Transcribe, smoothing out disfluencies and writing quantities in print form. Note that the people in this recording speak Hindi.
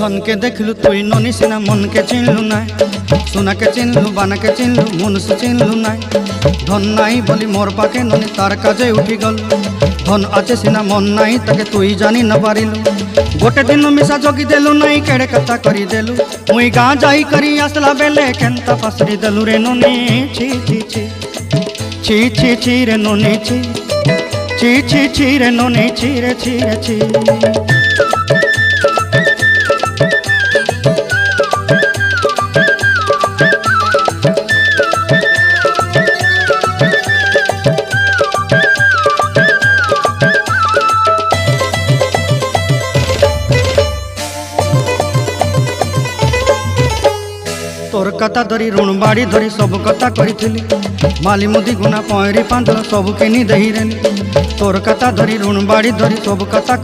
धन के देखलु तुई ननी सिना मन के चिन्हलु ना सोना के चिन्हलु बाना के चिन्हलु मनुष्य चिन्हलु ना धन नाई बोली मोर पाके ननी तार काजे उठी गल धन आचे सिना मन नाई ताके तुई जानी न पारिलु गोटे दिन मिसा जगी देलु नाई केड़े कथा करी देलु मुई गाँ जाई करी आसला बेले केंता पासरी देलु रे ननी छी छी छी छी छी छी रे ननी छी छी छी छी रे ननी छी रे छी रे छी। तोर कथा धरी ऋण बाड़ी धरी सब कथा करी माली मुदी गुना पहरी पांदल सब किनी दही रेली तोर कथा धरी ऋण बाड़ी धरी सब कथा